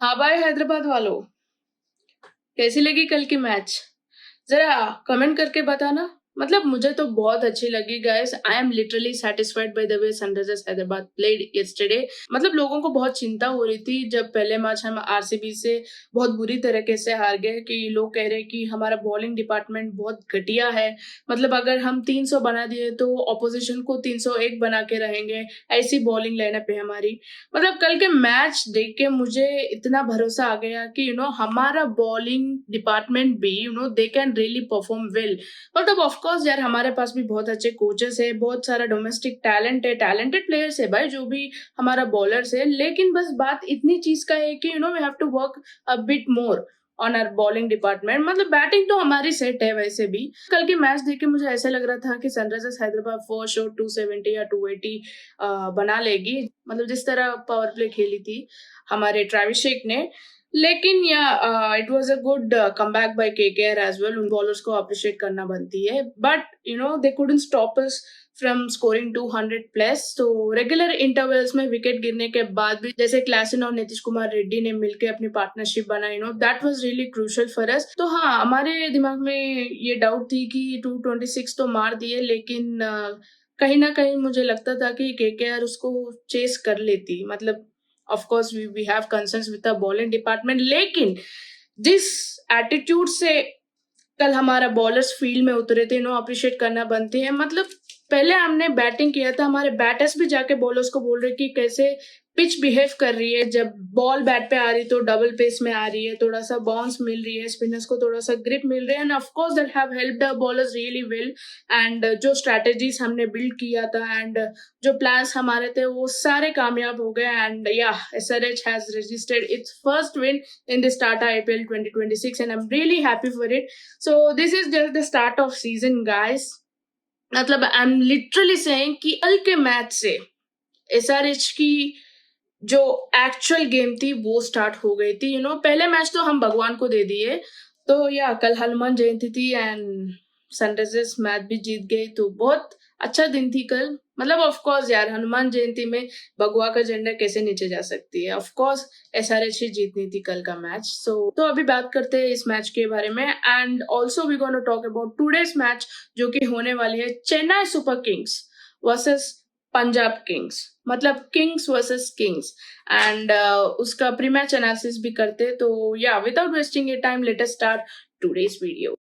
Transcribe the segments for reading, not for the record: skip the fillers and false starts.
हाँ भाई हैदराबाद वालों, कैसी लगी कल की मैच? जरा कमेंट करके बताना। मतलब मुझे तो बहुत अच्छी लगी guys. I am literally satisfied by the way Sunrisers Hyderabad played yesterday. मतलब लोगों को बहुत चिंता हो रही थी जब पहले मैच हम आरसीबी से बहुत बुरी तरीके से हार गए कि लोग कह रहे कि हमारा बॉलिंग डिपार्टमेंट बहुत घटिया है। मतलब अगर हम 300 बना दिए तो ऑपोजिशन को 301 बना के रहेंगे, ऐसी बॉलिंग लाइनअप है हमारी। मतलब कल के मैच देख के मुझे इतना भरोसा आ गया कि हमारा बॉलिंग डिपार्टमेंट भी they can really perform well. मतलब ऑफ कोर्स यार हमारे पास भी बहुत अच्छे कोचेस है, बहुत सारा डोमेस्टिक टैलेंट है, टैलेंटेड प्लेयर्स है भाई जो भी हमारा बॉलर्स है। लेकिन बस बात इतनी चीज का है कि we have to work a bit more on our bowling department. मतलब बैटिंग तो हमारी सेट है वैसे भी। कल की मैच देख के मुझे ऐसा लग रहा था कि सनराइजर्स हैदराबाद फॉर श्योर 270 या 280 बना लेगी। मतलब जिस तरह पावर प्ले खेली थी हमारे ट्रेविस शेक ने। लेकिन yeah it was a good comeback by KKR as well. उन बॉलर्स को अप्रिशिएट करना बनती है, but they couldn't stop us from scoring 200 plus. तो रेगुलर इंटरवल्स में विकेट गिरने के बाद भी जैसे क्लासन और नीतीश कुमार रेड्डी ने मिलकर अपनी पार्टनरशिप बनाई, that was really crucial for us. तो हाँ, हमारे दिमाग में ये डाउट थी कि 226 तो मार दिए, लेकिन कहीं ना कहीं मुझे लगता था कि केकेआर उसको चेस कर लेती। मतलब of course we have concerns with the bowling department, लेकिन जिस एटीट्यूड से कल हमारा बॉलर्स फील्ड में उतरे थे, अप्रिशिएट करना बनते हैं। मतलब पहले हमने बैटिंग किया था, हमारे बैटर्स भी जाके बॉलर्स को बोल रहे कि कैसे पिच बिहेव कर रही है, जब बॉल बैट पे आ रही तो डबल पेस में आ रही है, थोड़ा सा बाउंस मिल रही है, स्पिनर्स को थोड़ा सा ग्रिप मिल रहा है, end of course that have helped the bowlers really well. And जो स्ट्रेटेजीज हमने बिल्ड किया था एंड जो प्लान्स हमारे थे वो सारे कामयाब हो गए। एंड या SRH has registered it's first win in this Tata IPL 2026 and I'm really happy for it. So this is just the start of season guys. मतलब आई एम लिटरली सेइंग कि कल के मैच से SRH की जो actual game थी वो start हो गई थी। पहले मैच तो हम भगवान को दे दिए। तो या कल हनुमान जयंती थी एंड सनराइजर्स मैच भी जीत गई, तो बहुत अच्छा दिन थी कल। मतलब ऑफ कोर्स यार हनुमान जयंती में भगवा का झंडा कैसे नीचे जा सकती है। ऑफ कोर्स एसआरएच ही जीतनी थी कल का मैच। तो अभी बात करते हैं इस मैच के बारे में and also we gonna talk about today's match जो कि होने वाली है Chennai super kings versus Punjab kings. मतलब किंग्स वर्सेस किंग्स एंड उसका प्री मैच एनालिसिस भी करते। तो yeah without wasting your time let us start today's video.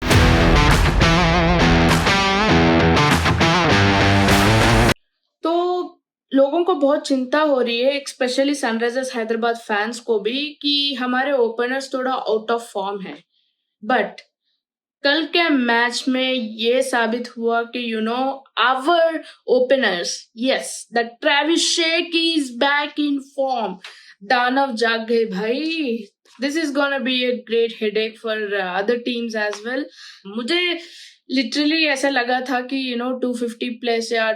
तो लोगों को बहुत चिंता हो रही है, स्पेशली सनराइजर्स हैदराबाद फैंस को भी, कि हमारे ओपनर्स थोड़ा आउट ऑफ फॉर्म है। बट कल के मैच में ये साबित हुआ कि our openers, yes the Travis शेक इज बैक इन फॉर्म। दानव जाग गए भाई। This is gonna be a great headache for other teams as well. मुझे लिटरली ऐसा लगा था कि 250 प्लस या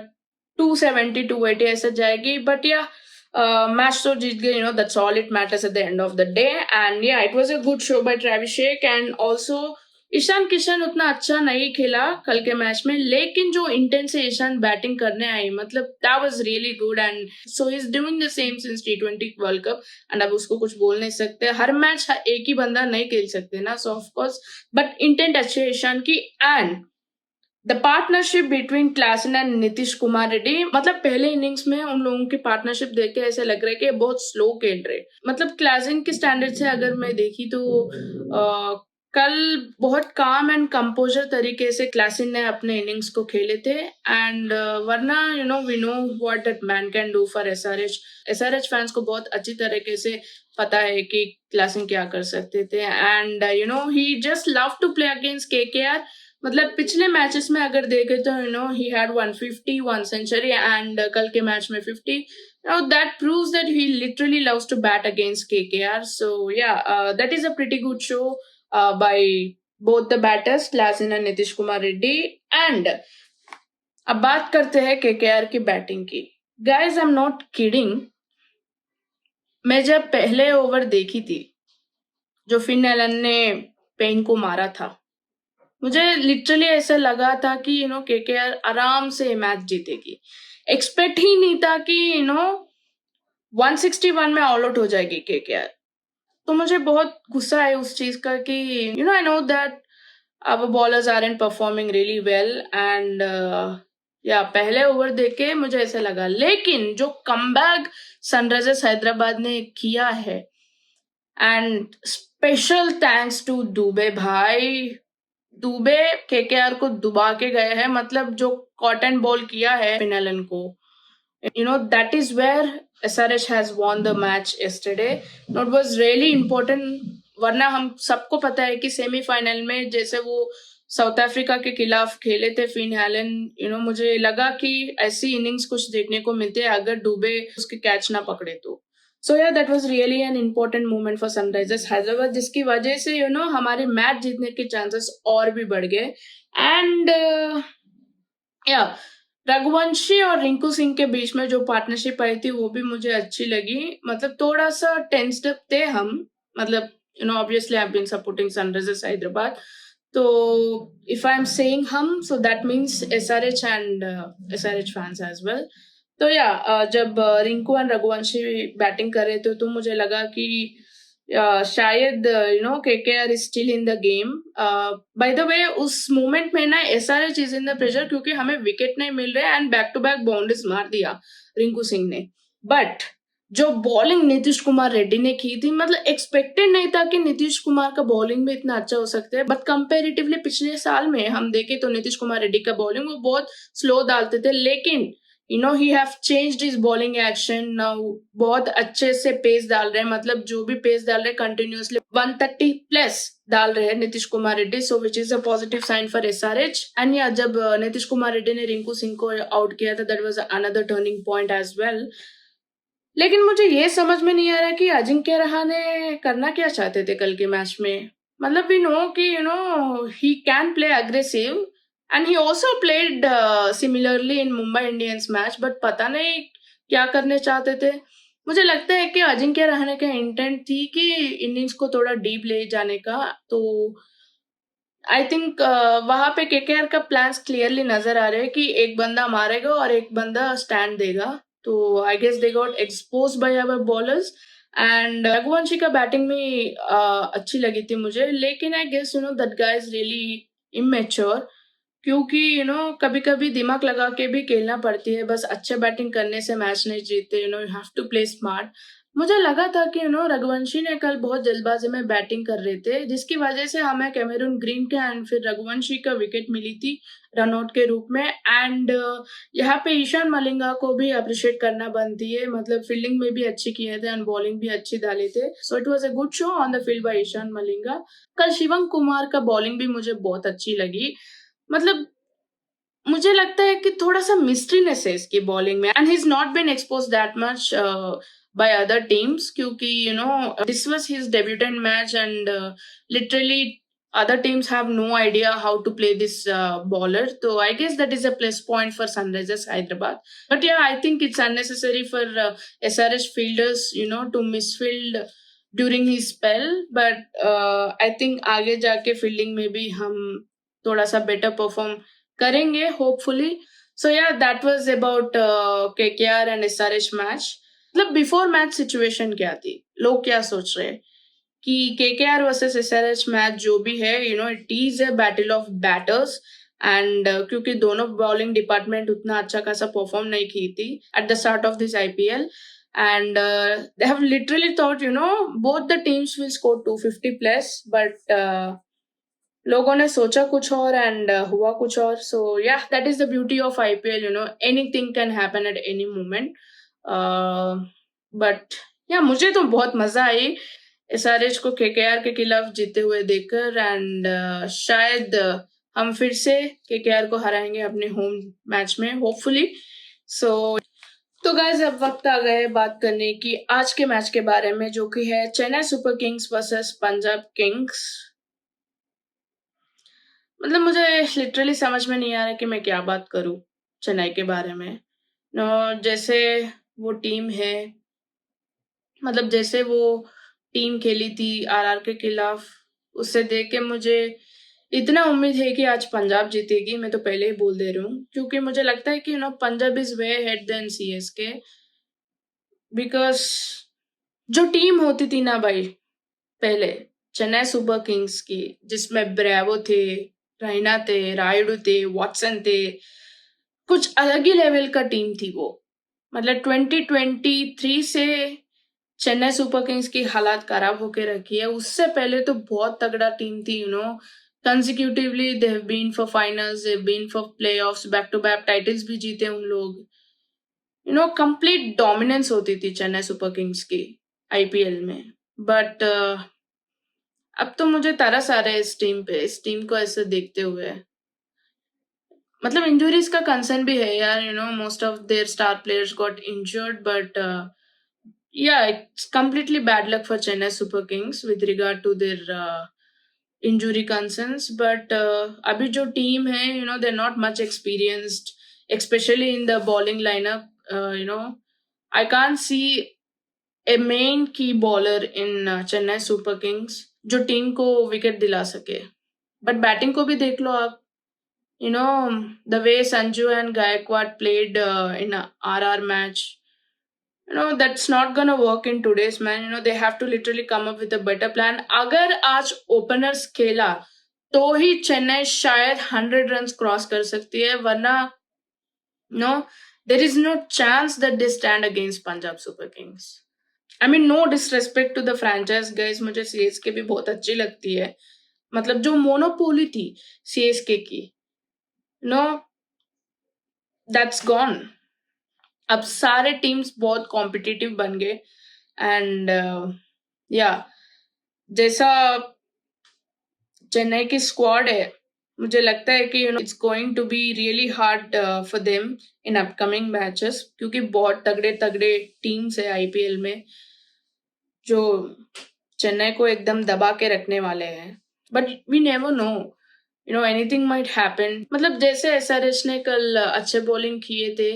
270 280 ऐसा जाएगी, बट या मैच तो जीत गए। That's all it matters at the end of the day. And yeah it was a good show by Travis शेक एंड ऑल्सो ईशान किशन उतना अच्छा नहीं खेला कल के मैच में, लेकिन जो इंटेंस से ईशान बैटिंग करने आई, मतलब that was really good and so he is doing the same since T20 world cup. And अब उसको कुछ बोल नहीं सकते, हर मैच एक ही बंदा नहीं खेल सकते ना, सो ऑफ कोर्स बट इंटेंट अच्छी है ईशान की। And the partnership between Klaasen and Nitish Kumar Reddy, मतलब पहले इनिंग्स में उन लोगों की पार्टनरशिप देख के ऐसा लग रहा है कि बहुत स्लो खेल रहे। मतलब क्लासन के स्टैंडर्ड से अगर मैं देखी तो कल बहुत काम एंड कंपोजर तरीके से क्लासन ने अपने इनिंग्स को खेले थे। एंड वरना we know what that man can do for SRH fans को बहुत अच्छी तरीके से पता है कि क्लासन क्या कर सकते थे। And he just love to play against KKR. मतलब पिछले मैचेस में अगर देखे तो ही हैड 150 1 सेंचुरी एंड कल के मैच में 50। Now that proves that he literally loves to bat against KKR. So yeah, that is a pretty good show by both the batters, Klasen and Nitish Kumar Reddy. And अब बात करते हैं KKR की batting की। Guys, I'm not kidding. मैं जब पहले over देखी थी जो फिन एलन ने पेन को मारा था, मुझे लिटरली ऐसा लगा था कि केकेआर आराम से मैच जीतेगी। एक्सपेक्ट ही नहीं था कि 161 में ऑल आउट हो जाएगी केकेआर। तो मुझे बहुत गुस्सा है उस चीज का कि I know that our bowlers aren't performing really well and या पहले ओवर देख के मुझे ऐसा लगा, लेकिन जो कमबैक सनराइजर्स हैदराबाद ने किया है, and special thanks to Dubey भाई। दुबे केकेआर को दुबा के गए हैं, मतलब जो कॉटन बॉल किया है फिनलन को, that is where SRH has won the match yesterday. It was really important, वरना हम सबको पता है कि सेमीफाइनल में जैसे वो साउथ अफ्रीका के खिलाफ खेले थे फिन हैलन, मुझे लगा कि ऐसी इनिंग्स कुछ देखने को मिलते हैं अगर डूबे उसके कैच ना पकड़े तो। सो या that was really an important moment for Sunrisers Hyderabad, जिसकी वजह से हमारे मैच जीतने के चांसेस और भी बढ़ गए। एंड या रघुवंशी और रिंकू सिंह के बीच में जो पार्टनरशिप आई थी वो भी मुझे अच्छी लगी। मतलब थोड़ा सा टेंस्ड अप थे हम, मतलब obviously I've been supporting Sunrisers Hyderabad, तो if I'm saying हम, so that means SRH and SRH fans as well। तो या जब रिंकू एंड रघुवंशी बैटिंग कर रहे थे तो मुझे लगा कि शायद KKR is still in the game. By the way उस मोमेंट में ना SRH is in the pressure, क्योंकि हमें विकेट नहीं मिल रहे and back to back boundaries मार दिया रिंकू सिंह ने। बट जो बॉलिंग नीतीश कुमार रेड्डी ने की थी, मतलब एक्सपेक्टेड नहीं था कि नीतीश कुमार का बॉलिंग भी इतना अच्छा हो सकता है। बट कंपेरेटिवली पिछले साल में हम देखे तो नीतीश कुमार रेड्डी का बॉलिंग वो बहुत स्लो डालते थे, लेकिन he have changed his bowling action now, बहुत अच्छे से पेस डाल रहे हैं, मतलब जो भी पेस डाल रहे हैं कंटिन्यूअसली 130 प्लस डाल रहे हैं Nitish Kumar Reddy, so which is a positive sign for SRH। And yeah जब नीतीश कुमार रेड्डी ने रिंकू सिंह को आउट किया था, that was another turning point as well. लेकिन मुझे ये समझ में नहीं आ रहा कि अजिंक्य रहाणे करना क्या चाहते थे कल के मैच में। मतलब वी नो कि he can play aggressive and he also played similarly in Mumbai Indians match, but पता नहीं क्या करने चाहते थे। मुझे लगता है कि अजिंक्य रहाणे का इंटेंट थी कि इनिंग्स को थोड़ा डीप ले जाने का, तो आई थिंक वहां पे केकेआर का प्लान्स क्लियरली नजर आ रहे हैं कि एक बंदा मारेगा और एक बंदा स्टैंड देगा। तो I guess they got expose by our bowlers. And Raghuvanshi का बैटिंग में अच्छी लगी थी मुझे, लेकिन I guess that guy is really immature, क्योंकि कभी कभी दिमाग लगा के भी खेलना पड़ती है, बस अच्छे बैटिंग करने से मैच नहीं जीतते, you have to play smart. मुझे लगा था कि रघुवंशी ने कल बहुत जल्दबाजी में बैटिंग कर रहे थे, जिसकी वजह से हमें कैमरून ग्रीन के एंड फिर रघुवंशी का विकेट मिली थी रनआउट के रूप में। एंड यहाँ पे ईशान मलिंगा को भी अप्रिशिएट करना बनती है, मतलब फील्डिंग में भी अच्छी किए थे एंड बॉलिंग भी अच्छी डाले थे, so it was a good show on the field by Ishan Malinga. कल शिवम कुमार का बॉलिंग भी मुझे बहुत अच्छी लगी, मतलब मुझे लगता है कि थोड़ा सा मिस्ट्रीनेस है इसकी बॉलिंग में, and he is not been exposed that much by other teams, क्योंकि this was his debutant match and literally other teams have no idea how to play this bowler, so I guess that is a plus point for Sunrisers Hyderabad. But yeah, I think it's unnecessary for SRH fielders to misfield during his spell, but I think आगे जाके fielding में भी हम थोड़ा सा better perform करेंगे hopefully. सो या that was about KKR and SRH match. मतलब बिफोर मैच सिचुएशन क्या थी, लोग क्या सोच रहे हैं कि KKR वर्सेस SRH मैच जो भी है, it is a battle of batters, and क्योंकि दोनों बॉलिंग डिपार्टमेंट उतना अच्छा खासा परफॉर्म नहीं की थी at the start of this IPL, and they have literally thought both the teams will score 250 plus, but लोगों ने सोचा कुछ और एंड हुआ कुछ और। सो या that is the beauty of IPL, anything can happen at any moment. But या मुझे तो बहुत मजा आई SRH को KKR के खिलाफ जीते हुए देखकर, एंड शायद हम फिर से KKR को हराएंगे अपने होम मैच में होपफुली। तो गाइस अब वक्त आ गया है बात करने की आज के मैच के बारे में, जो कि है Chennai super kings versus Punjab kings. मतलब मुझे लिटरली समझ में नहीं आ रहा कि मैं क्या बात करूं चेन्नई के बारे में। जैसे वो टीम है, मतलब जैसे वो टीम खेली थी RR के खिलाफ, उससे देख के मुझे इतना उम्मीद है कि आज पंजाब जीतेगी। मैं तो पहले ही बोल दे रही हूँ, क्योंकि मुझे लगता है कि Punjab is way head than CSK, because जो टीम होती थी ना भाई, पहले चेन्नई सुपर किंग्स की, जिसमें ब्रेवो थे, रैना थे, रायुडू थे, वॉटसन थे, कुछ अलग ही लेवल का टीम थी वो। मतलब 2023 से चेन्नई सुपर किंग्स की हालात खराब होके रखी है। उससे पहले तो बहुत तगड़ा टीम थी, consecutively they have been for finals, they have been for playoffs, back to back titles भी जीते उन लोग। कंप्लीट डोमिनेंस होती थी चेन्नई सुपर किंग्स की आईपीएल में। बट अब तो मुझे तरस आ रहा है इस टीम को ऐसे देखते हुए। मतलब इंजुरीज का कंसर्न भी है यार, most of their star players got injured, but yeah, it's completely bad luck for Chennai Super Kings with regard to their injury concerns. But अभी जो team है, they're not much experienced, especially in the bowling lineup. I can't see a main key bowler in Chennai Super Kings जो team को wicket दिला सके। But batting को भी देख लो आप, the way Sanju and Gaikwad played in a RR match. That's not gonna work in today's man. They have to literally come up with a better plan. अगर आज openers खेला तो ही चेन्नई शायद 100 रन्स क्रॉस कर सकती है, वरना there is no chance that they stand against Punjab Super Kings. I mean, no disrespect to the franchise guys, मुझे सीएसके भी बहुत अच्छी लगती है। मतलब जो मोनोपोली थी सीएसके की, that's gone. अब सारे टीम्स बहुत कॉम्पिटिटिव बन गए एंड या जैसा चेन्नई की स्क्वाड है, मुझे लगता है कि it's going to be really hard for them in upcoming matches, क्योंकि बहुत तगड़े तगड़े टीम्स है आईपीएल में जो चेन्नई को एकदम दबा के रखने वाले हैं। But we never know, anything might happen. मतलब जैसे एसआरएच ने कल अच्छे बॉलिंग किए थे,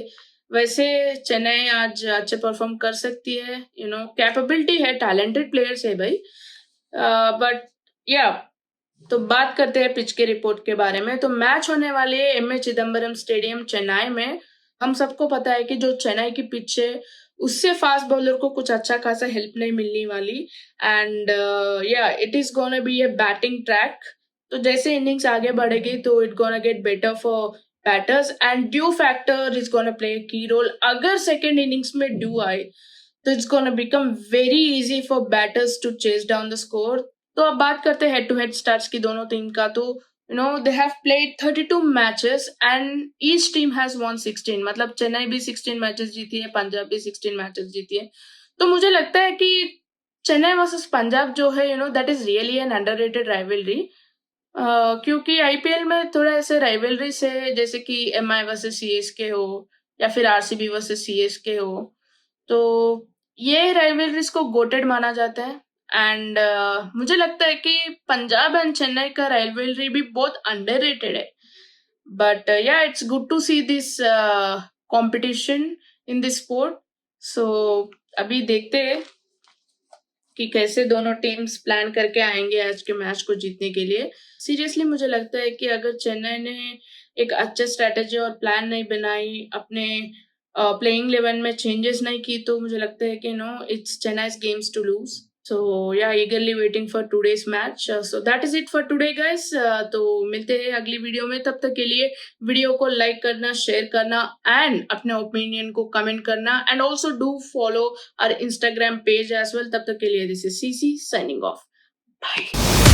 वैसे चेन्नई आज अच्छे परफॉर्म कर सकती है। कैपेबिलिटी है, टैलेंटेड प्लेयर्स है भाई। बट या तो बात करते हैं पिच के रिपोर्ट के बारे में। तो मैच होने वाले एमए चिदम्बरम स्टेडियम चेन्नई में। हम सबको पता है कि जो चेन्नई की पिच है उससे फास्ट बॉलर को कुछ अच्छा खासा हेल्प नहीं मिलने वाली, and yeah it is gonna be a batting track. तो जैसे इनिंग्स आगे बढ़ेगी तो it gonna get better for batters and dew factor is gonna play key role. अगर सेकेंड इनिंग्स में ड्यू आए तो it's gonna become very easy for batters to chase down the score. तो अब बात करते हैं हेड टू हेड स्टार्ट्स की दोनों टीम का। तो they have played 32 matches and each team has won 16। मतलब चेन्नई भी 16 मैचेस जीती है, पंजाब भी 16 मैचेस जीती है। तो मुझे लगता है कि चेन्नई वर्सेस पंजाब जो है, that is really an underrated rivalry. क्योंकि आईपीएल में थोड़ा ऐसे राइवलरी से, जैसे कि एमआई वर्सेस सीएसके हो या फिर आरसीबी वर्सेस सीएसके हो, तो ये राइवलरीज को गोटेड माना जाता है। एंड मुझे लगता है कि पंजाब एंड चेन्नई का राइवलरी भी बहुत अंडररेटेड है। But yeah it's good to see this competition in this sport. So अभी देखते हैं कि कैसे दोनों टीम्स प्लान करके आएंगे आज के मैच को जीतने के लिए। सीरियसली मुझे लगता है कि अगर चेन्नई ने एक अच्छे स्ट्रेटेजी और प्लान नहीं बनाई, अपने प्लेइंग 11 में चेंजेस नहीं की, तो मुझे लगता है कि it's Chennai's games to lose. सो या ईगरली waiting for today's match. So that is it for today guys. तो मिलते हैं अगली वीडियो में। तब तक के लिए वीडियो को लाइक करना, शेयर करना एंड अपने ओपिनियन को कमेंट करना, and also do follow our Instagram page as well. तब तक के लिए this is CC signing off. Bye.